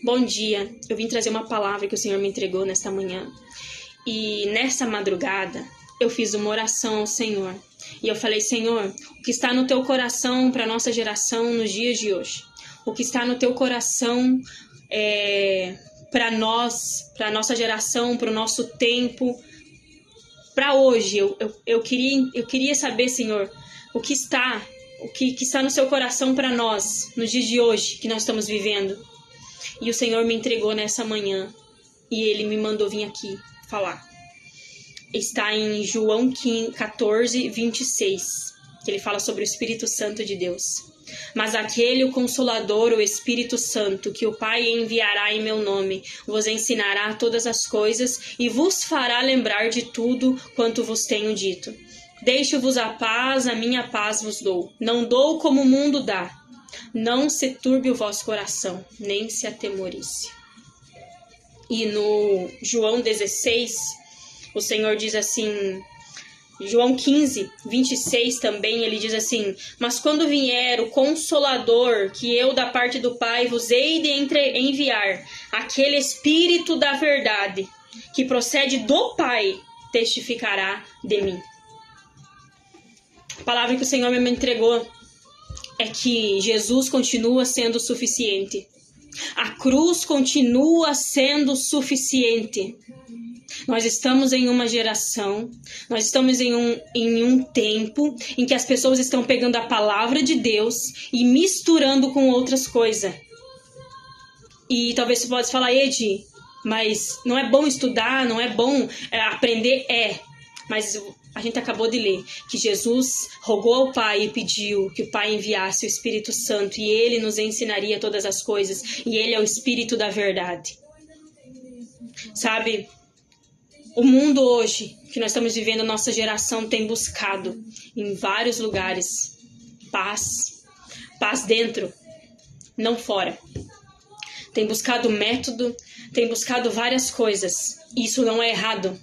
Bom dia, eu vim trazer uma palavra que o Senhor me entregou nesta manhã. E nessa madrugada, eu fiz uma oração ao Senhor. E eu falei, Senhor, o que está no teu coração para a nossa geração nos dias de hoje? O que está no teu coração para nós, para a nossa geração, para o nosso tempo, para hoje? Eu queria saber, Senhor, o que está no seu coração para nós, nos dias de hoje, que nós estamos vivendo. E o Senhor me entregou nessa manhã, e Ele me mandou vir aqui falar. Está em João 14, 26, que Ele fala sobre o Espírito Santo de Deus. Mas aquele, o Consolador, o Espírito Santo, que o Pai enviará em meu nome, vos ensinará todas as coisas e vos fará lembrar de tudo quanto vos tenho dito. Deixo-vos a paz, a minha paz vos dou. Não dou como o mundo dá. Não se turbe o vosso coração, nem se atemorize. E no João 16, o Senhor diz assim, João 15, 26 também, ele diz assim, mas quando vier o Consolador, que eu da parte do Pai vos hei de enviar, aquele Espírito da verdade, que procede do Pai, testificará de mim. A palavra que o Senhor me entregou é que Jesus continua sendo suficiente. A cruz continua sendo suficiente. Nós estamos em uma geração, nós estamos em um tempo em que as pessoas estão pegando a palavra de Deus e misturando com outras coisas. E talvez você possa falar, Edi, mas não é bom estudar, não é bom aprender? Mas a gente acabou de ler que Jesus rogou ao Pai e pediu que o Pai enviasse o Espírito Santo e Ele nos ensinaria todas as coisas. E Ele é o Espírito da verdade. Sabe, o mundo hoje, que nós estamos vivendo, a nossa geração tem buscado em vários lugares paz. Paz dentro, não fora. Tem buscado método, tem buscado várias coisas. Isso não é errado.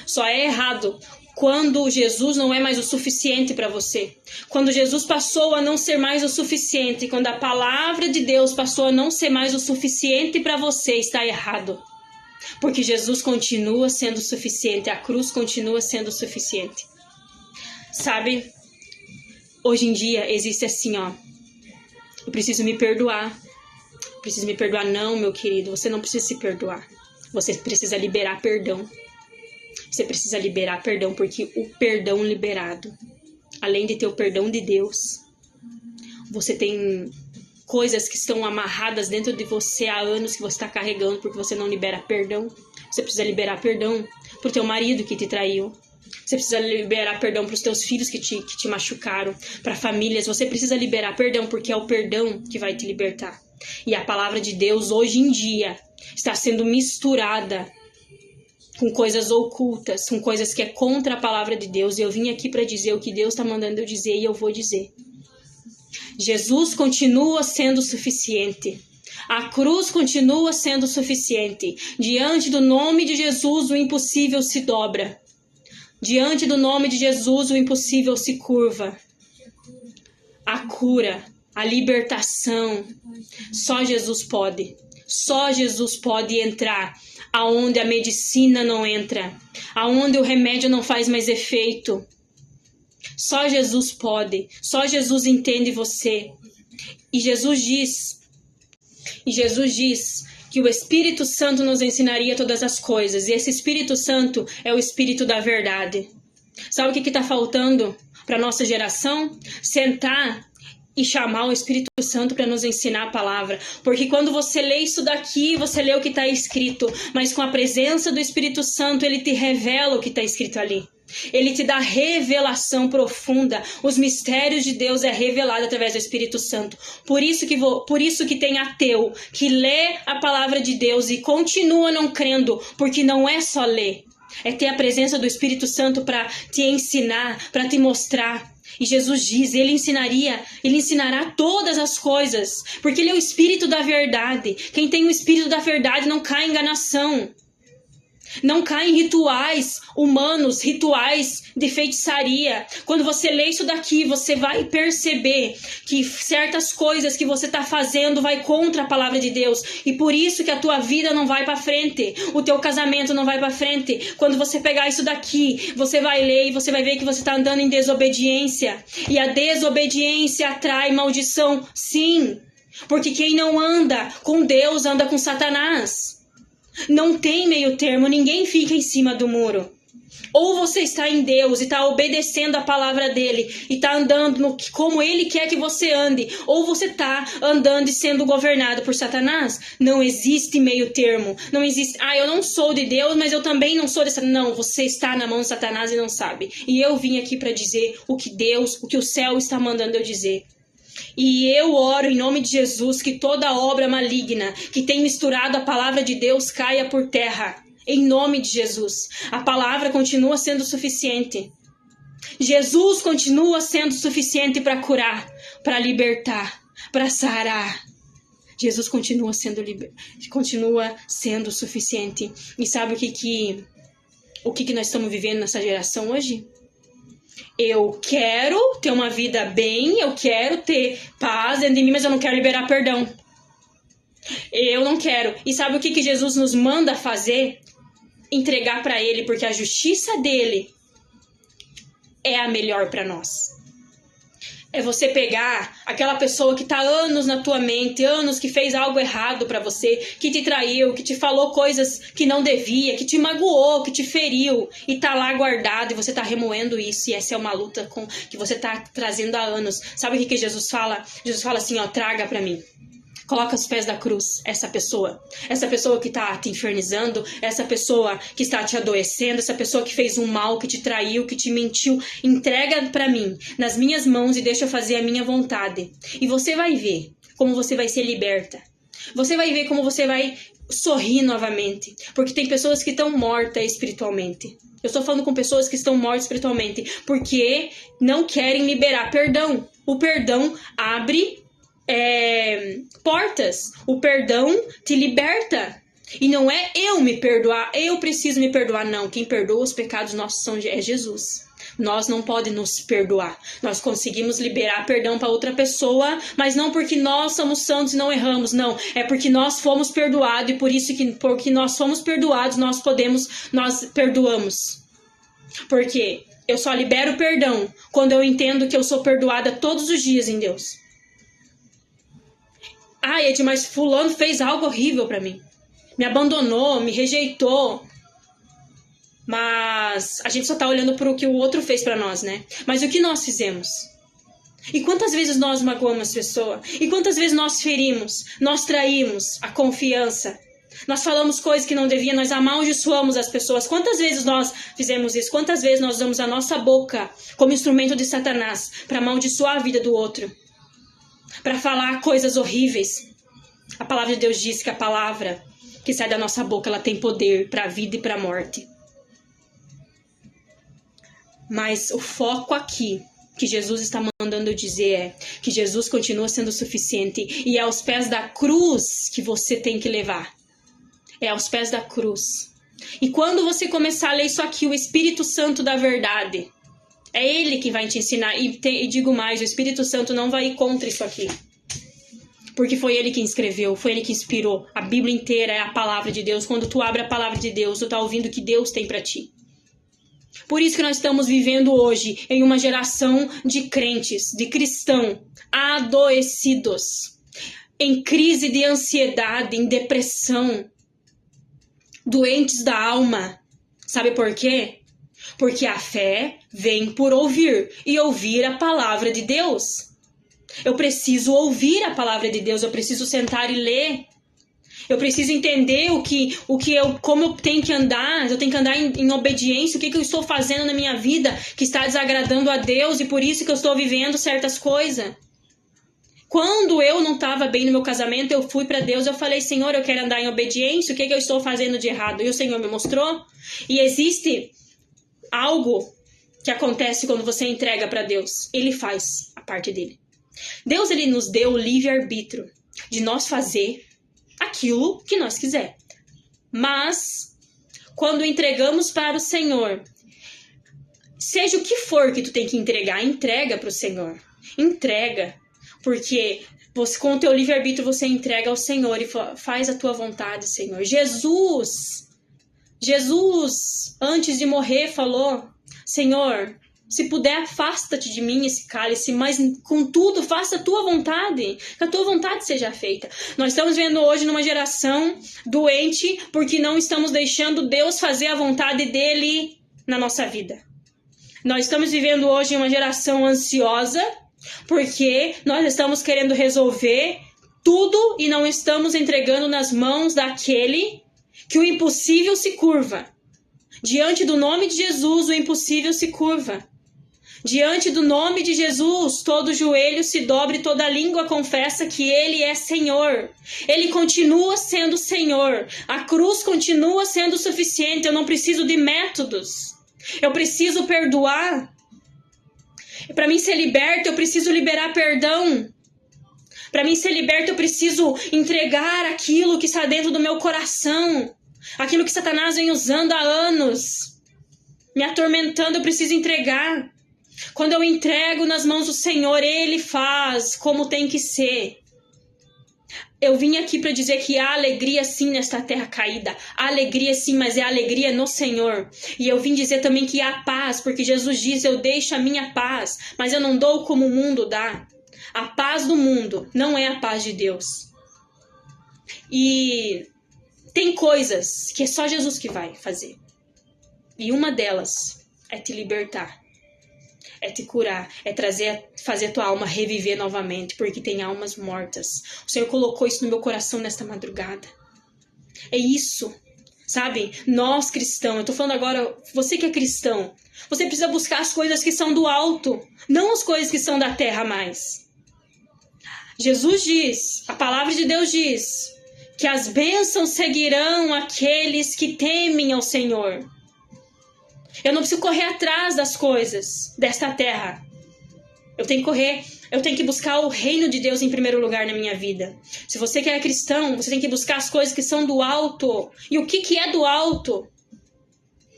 Só é errado quando Jesus não é mais o suficiente para você. Quando Jesus passou a não ser mais o suficiente. Quando a palavra de Deus passou a não ser mais o suficiente para você, está errado. Porque Jesus continua sendo suficiente. A cruz continua sendo suficiente. Sabe? Hoje em dia existe assim, ó. Eu preciso me perdoar. Preciso me perdoar. Não, meu querido. Você não precisa se perdoar. Você precisa liberar perdão. Você precisa liberar perdão, porque o perdão liberado, além de ter o perdão de Deus, você tem coisas que estão amarradas dentro de você há anos que você está carregando porque você não libera perdão. Você precisa liberar perdão para o teu marido que te traiu. Você precisa liberar perdão para os teus filhos que te machucaram, para famílias. Você precisa liberar perdão porque é o perdão que vai te libertar. E a palavra de Deus hoje em dia está sendo misturada com coisas ocultas, com coisas que é contra a palavra de Deus. E eu vim aqui para dizer o que Deus está mandando eu dizer e eu vou dizer. Jesus continua sendo suficiente. A cruz continua sendo suficiente. Diante do nome de Jesus, o impossível se dobra. Diante do nome de Jesus, o impossível se curva. A cura, a libertação, só Jesus pode. Só Jesus pode entrar aonde a medicina não entra, aonde o remédio não faz mais efeito. Só Jesus pode, só Jesus entende você. E Jesus diz que o Espírito Santo nos ensinaria todas as coisas. E esse Espírito Santo é o Espírito da verdade. Sabe o que está faltando para a nossa geração? Sentar e chamar o Espírito Santo para nos ensinar a palavra. Porque quando você lê isso daqui, você lê o que está escrito. Mas com a presença do Espírito Santo, ele te revela o que está escrito ali. Ele te dá revelação profunda. Os mistérios de Deus é revelado através do Espírito Santo. Por isso que tem ateu que lê a palavra de Deus e continua não crendo. Porque não é só ler. É ter a presença do Espírito Santo para te ensinar, para te mostrar. E Jesus diz, ele ensinará todas as coisas, porque ele é o Espírito da verdade. Quem tem o Espírito da verdade não cai em enganação. Não cai em rituais humanos, rituais de feitiçaria. Quando você lê isso daqui, você vai perceber que certas coisas que você está fazendo vai contra a palavra de Deus. E por isso que a tua vida não vai para frente. O teu casamento não vai para frente. Quando você pegar isso daqui, você vai ler e você vai ver que você está andando em desobediência. E a desobediência atrai maldição, sim. Porque quem não anda com Deus, anda com Satanás. Não tem meio termo, ninguém fica em cima do muro. Ou você está em Deus e está obedecendo a palavra dele e está andando como ele quer que você ande, ou você está andando e sendo governado por Satanás. Não existe meio termo. Não existe, eu não sou de Deus, mas eu também não sou de Satanás. Não, você está na mão de Satanás e não sabe. E eu vim aqui para dizer o que o céu está mandando eu dizer. E eu oro em nome de Jesus que toda obra maligna que tem misturado a palavra de Deus caia por terra. Em nome de Jesus. A palavra continua sendo suficiente. Jesus continua sendo suficiente para curar, para libertar, para sarar. Jesus continua sendo suficiente. E sabe o que nós estamos vivendo nessa geração hoje? Eu quero ter uma vida bem, eu quero ter paz dentro de mim, mas eu não quero liberar perdão. Eu não quero. E sabe o que Jesus nos manda fazer? Entregar para ele, porque a justiça dele é a melhor para nós. É você pegar aquela pessoa que tá anos na tua mente, anos que fez algo errado para você, que te traiu, que te falou coisas que não devia, que te magoou, que te feriu, e tá lá guardado e você tá remoendo isso, e essa é uma luta que você tá trazendo há anos. Sabe o que Jesus fala? Jesus fala assim, traga para mim. Coloca aos pés da cruz essa pessoa que está te infernizando, essa pessoa que está te adoecendo, essa pessoa que fez um mal, que te traiu, que te mentiu. Entrega para mim, nas minhas mãos, e deixa eu fazer a minha vontade. E você vai ver como você vai ser liberta. Você vai ver como você vai sorrir novamente. Porque tem pessoas que estão mortas espiritualmente. Eu estou falando com pessoas que estão mortas espiritualmente porque não querem liberar perdão. O perdão abre portas. O perdão te liberta. E não é eu me perdoar, eu preciso me perdoar. Não, quem perdoa os pecados nossos é Jesus. Nós não podemos nos perdoar. Nós conseguimos liberar perdão para outra pessoa, mas não porque nós somos santos e não erramos, não. É porque nós fomos perdoados, e por isso que porque nós fomos perdoados, nós perdoamos. Porque eu só libero perdão quando eu entendo que eu sou perdoada todos os dias em Deus. Ed, mas fulano fez algo horrível pra mim. Me abandonou, me rejeitou. Mas a gente só tá olhando pro que o outro fez pra nós, né? Mas o que nós fizemos? E quantas vezes nós magoamos a pessoa? E quantas vezes nós ferimos? Nós traímos a confiança? Nós falamos coisas que não devíamos, nós amaldiçoamos as pessoas. Quantas vezes nós fizemos isso? Quantas vezes nós usamos a nossa boca como instrumento de Satanás para amaldiçoar a vida do outro? Para falar coisas horríveis. A palavra de Deus diz que a palavra que sai da nossa boca, ela tem poder para a vida e para a morte. Mas o foco aqui que Jesus está mandando eu dizer é que Jesus continua sendo suficiente, e é aos pés da cruz que você tem que levar. É aos pés da cruz. E quando você começar a ler isso aqui, o Espírito Santo da verdade, é ele que vai te ensinar. E digo mais, o Espírito Santo não vai ir contra isso aqui. Porque foi ele que escreveu, foi ele que inspirou. A Bíblia inteira é a palavra de Deus. Quando tu abre a palavra de Deus, tu tá ouvindo o que Deus tem para ti. Por isso que nós estamos vivendo hoje em uma geração de crentes, de cristãos adoecidos, em crise de ansiedade, em depressão, doentes da alma. Sabe por quê? Porque a fé vem por ouvir, e ouvir a palavra de Deus. Eu preciso ouvir a palavra de Deus, eu preciso sentar e ler. Eu preciso entender como eu tenho que andar. Eu tenho que andar em obediência. O que eu estou fazendo na minha vida que está desagradando a Deus, e por isso que eu estou vivendo certas coisas. Quando eu não estava bem no meu casamento, eu fui para Deus, eu falei, Senhor, eu quero andar em obediência, o que eu estou fazendo de errado? E o Senhor me mostrou. E existe algo que acontece quando você entrega para Deus. Ele faz a parte dele. Deus, ele nos deu o livre-arbítrio de nós fazer aquilo que nós quiser. Mas quando entregamos para o Senhor, seja o que for que tu tem que entregar, entrega para o Senhor. Entrega. Porque você, com o teu livre-arbítrio você entrega ao Senhor e faz a tua vontade, Senhor. Jesus, antes de morrer, falou: Senhor, se puder, afasta-te de mim esse cálice, mas contudo, faça a tua vontade, que a tua vontade seja feita. Nós estamos vendo hoje numa geração doente porque não estamos deixando Deus fazer a vontade dele na nossa vida. Nós estamos vivendo hoje uma geração ansiosa porque nós estamos querendo resolver tudo e não estamos entregando nas mãos daquele que o impossível se curva. Diante do nome de Jesus, o impossível se curva. Diante do nome de Jesus, todo joelho se dobre e toda língua confessa que Ele é Senhor. Ele continua sendo Senhor. A cruz continua sendo suficiente. Eu não preciso de métodos. Eu preciso perdoar. Para mim ser liberto, eu preciso liberar perdão. Para mim ser liberto, eu preciso entregar aquilo que está dentro do meu coração. Aquilo que Satanás vem usando há anos. Me atormentando, eu preciso entregar. Quando eu entrego nas mãos do Senhor, Ele faz como tem que ser. Eu vim aqui para dizer que há alegria sim nesta terra caída. Há alegria sim, mas é alegria no Senhor. E eu vim dizer também que há paz, porque Jesus diz: eu deixo a minha paz, mas eu não dou como o mundo dá. A paz do mundo não é a paz de Deus. E tem coisas que é só Jesus que vai fazer. E uma delas é te libertar. É te curar, é fazer a tua alma reviver novamente, porque tem almas mortas. O Senhor colocou isso no meu coração nesta madrugada. É isso, sabe? Nós cristãos, eu tô falando agora, você que é cristão, você precisa buscar as coisas que são do alto, não as coisas que são da terra mais. Jesus diz, a palavra de Deus diz, que as bênçãos seguirão aqueles que temem ao Senhor. Eu não preciso correr atrás das coisas desta terra. Eu tenho que buscar o reino de Deus em primeiro lugar na minha vida. Se você que é cristão, você tem que buscar as coisas que são do alto. E o que é do alto?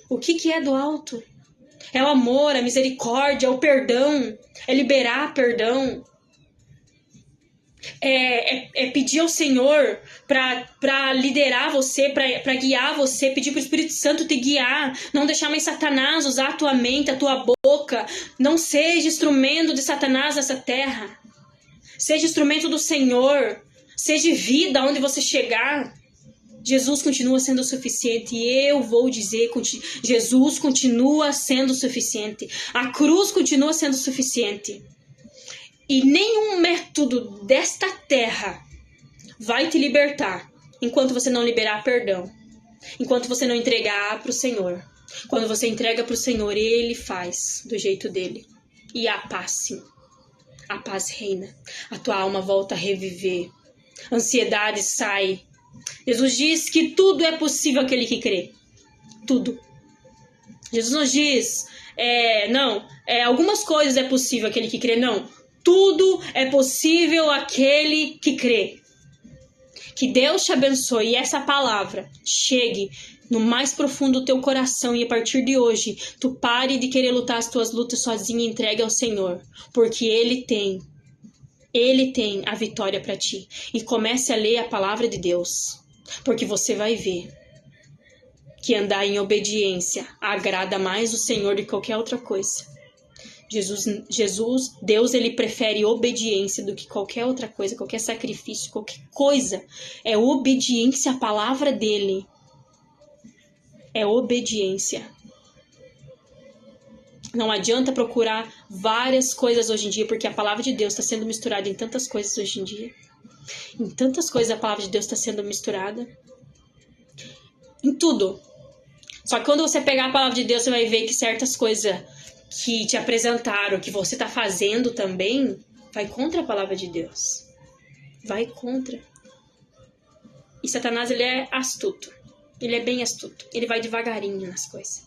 O que é do alto? É o amor, a misericórdia, é o perdão, é liberar perdão. É pedir ao Senhor para liderar você, para guiar você, pedir para o Espírito Santo te guiar, não deixar mais Satanás usar a tua mente, a tua boca. Não seja instrumento de Satanás nessa terra. Seja instrumento do Senhor. Seja vida onde você chegar. Jesus continua sendo suficiente. E eu vou dizer, Jesus continua sendo suficiente. A cruz continua sendo suficiente. E nenhum método desta terra vai te libertar enquanto você não liberar perdão. Enquanto você não entregar para o Senhor. Quando você entrega para o Senhor, Ele faz do jeito dele. E a paz, sim. A paz reina. A tua alma volta a reviver. A ansiedade sai. Jesus diz que tudo é possível àquele que crê. Tudo. Jesus nos diz, algumas coisas é possível àquele que crê. Não. Tudo é possível àquele que crê. Que Deus te abençoe e essa palavra chegue no mais profundo do teu coração e a partir de hoje tu pare de querer lutar as tuas lutas sozinho e entregue ao Senhor. Porque Ele tem a vitória para ti. E comece a ler a palavra de Deus. Porque você vai ver que andar em obediência agrada mais o Senhor do que qualquer outra coisa. Deus, Ele prefere obediência do que qualquer outra coisa, qualquer sacrifício, qualquer coisa. É obediência à palavra dEle. É obediência. Não adianta procurar várias coisas hoje em dia, porque a palavra de Deus está sendo misturada em tantas coisas hoje em dia. Em tantas coisas a palavra de Deus está sendo misturada. Em tudo. Só que quando você pegar a palavra de Deus, você vai ver que certas coisas que te apresentaram, que você está fazendo também, vai contra a palavra de Deus. Vai contra. E Satanás, ele é astuto. Ele é bem astuto. Ele vai devagarinho nas coisas.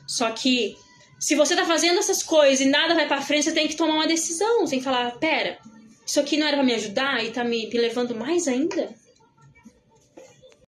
Só que, se você está fazendo essas coisas e nada vai para frente, você tem que tomar uma decisão. Você tem que falar, pera, isso aqui não era para me ajudar e tá me levando mais ainda?